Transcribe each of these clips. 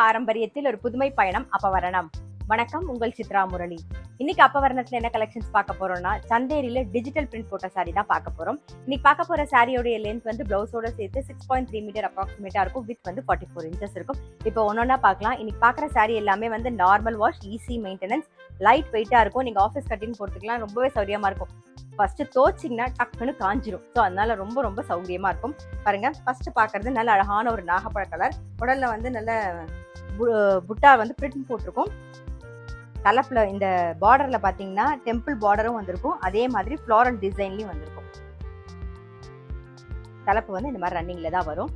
பாரம்பரியத்தில் ஒரு புதுமை பயணம் அப்பவரணம். வணக்கம், உங்கள் சித்ரா முரளி. இன்னைக்கு அப்பவரணத்துல என்ன கலெக்ஷன்ஸ் பார்க்க போறோம்னா, சந்தேரியில டிஜிட்டல் பிரிண்ட் போட்ட சாரி தான் பார்க்க போறோம். இன்னைக்கு பார்க்க போற சாரியோட லென்த் வந்து பிளவுஸோட சேர்த்து 6.3 மீட்டர் அப்ராக்சிமேட்டா இருக்கும். வித் வந்து 44 இன்ச்சஸ் இருக்கும். இப்போ ஒன்னொன்னா பார்க்கலாம். இன்னைக்கு பார்க்குற சாரி எல்லாமே வந்து normal wash, easy maintenance, light வெயிட்டா இருக்கும். நீங்க ஆஃபீஸ் கட்டிங் போறதுக்குலாம் ரொம்பவே சௌரியமா இருக்கும். ஃபர்ஸ்ட் தோச்சிங்கன்னா டக்குன்னு காஞ்சிரும். ஸோ அதனால ரொம்ப ரொம்ப சௌரியமா இருக்கும். பாருங்க, ஃபர்ஸ்ட் பார்க்கறது நல்ல அழகான ஒரு நாகப்பழ கலர். உடல்ல வந்து நல்ல புட்டா வந்து பிரிண்ட் போட்டிருக்கும். தலைப்புல இந்த பார்டர்ல பாத்தீங்கன்னா டெம்பிள் பார்டரும் வந்திருக்கும். அதே மாதிரி ஃப்ளாரல் டிசைன்லயும் வந்திருக்கும். தலைப்பு வந்து இந்த மாதிரி ரன்னிங்ல தான் வரும்.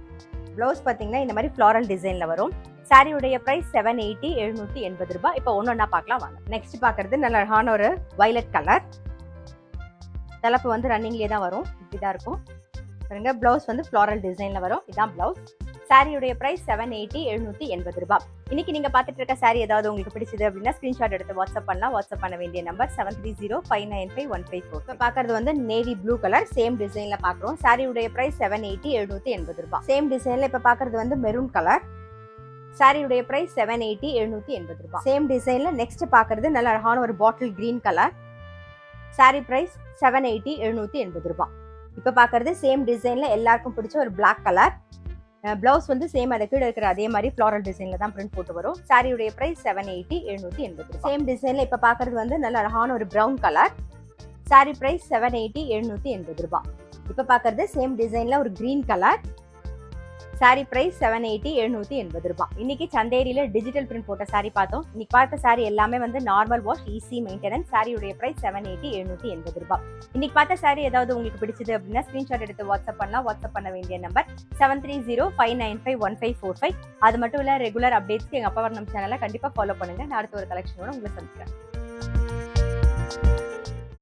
பிளவுஸ் பாத்தீங்கன்னா இந்த மாதிரி ஃப்ளாரல் டிசைன்ல வரும். சாரியுடைய பிரைஸ் 780 780 ரூபாய். இப்போ ஒன்னொன்னா பார்க்கலாம் வாங்க. நெக்ஸ்ட் பாக்குறது நல்ல அழகான ஒரு வயலட் கலர். தலைப்பு வந்து ரன்னிங்லேயே தான் வரும். இப்படிதான் இருக்கும். பாருங்க, பிளவுஸ் வந்து ஃப்ளாரல் டிசைன்ல வரும். இதான் பிளவுஸ். சாரியுடைய பிரைஸ் 780 780 ரூபாய். இன்னைக்கு நீங்க பாத்துட்டு இருக்க சாரி ஏதாவது உங்களுக்கு பிடிச்சது அப்படின்னா ஸ்கிரீன்ஷாட் எடுத்து வாட்ஸ்அப் பண்ணலாம். வாட்ஸ்அப் பண்ண வேண்டிய நம்பர் 7305951554. இப்போ பாக்குறது வந்து நேவி ப்ளூ கலர். சேம் டிசைன்ல பாக்குறோம். சாரியுடைய பிரைஸ் 780 780 ரூபாய். சேம் டிசைன்ல இப்ப பாக்குறது வந்து மெரூன் கலர். சாரியுடைய பிரைஸ் 780 780 ரூபாய். சேம் டிசைன்ல நெக்ஸ்ட் பாக்குறது நல்ல அழகான ஒரு bottle green colour. Sari price 780 780 ரூபாய். இப்ப பாக்குறது சேம் டிசைன்ல எல்லாருக்கும் பிடிச்ச ஒரு பிளாக் கலர். பிளவுஸ் வந்து சேம் அதை கீழே இருக்கிற அதே மாதிரி ஃப்ளாரல் டிசைன்ல தான் பிரிண்ட் போட்டு வரும். சாரியுடைய பிரைஸ் 780 780 ரூபாய். சேம் டிசைன்ல இப்ப பாக்குறது வந்து நல்ல அழகான ஒரு பிரவுன் கலர். சாரி பிரைஸ் 780 780 ரூபாய். இப்ப பாக்குறது சேம் டிசைன்ல ஒரு கிரீன் கலர். சாரி பிரைஸ் 780 780 ரூபாய். இன்னைக்கு சந்தேரியில டிஜிட்டல் பிரிண்ட் போட்ட சாரி பார்த்தோம். இன்னைக்கு பார்த்த சாரி எல்லாமே வந்து நார்மல் வாஷ், ஈஸி மெயின்டெனன்ஸ். சாரியுடைய பிரைஸ் 780 780 ரூபாய். இன்னைக்கு பார்த்த சாரி ஏதாவது உங்களுக்கு பிடிச்சது அப்படின்னா ஸ்கிரீன்ஷாட் எடுத்து வாட்ஸ்அப் பண்ணலாம். வாட்ஸ்அப் பண்ண வேண்டிய நம்பர் 7305951545. அது மட்டும் இல்ல, ரெகுலர் அப்டேட்ஸ்க்கு எங்க அப்பவரணம் சேனலை கண்டிப்பா ஃபாலோ பண்ணுங்க. நான் அடுத்த ஒரு கலெக்ஷனோட உங்களை சந்திக்கிறேன்.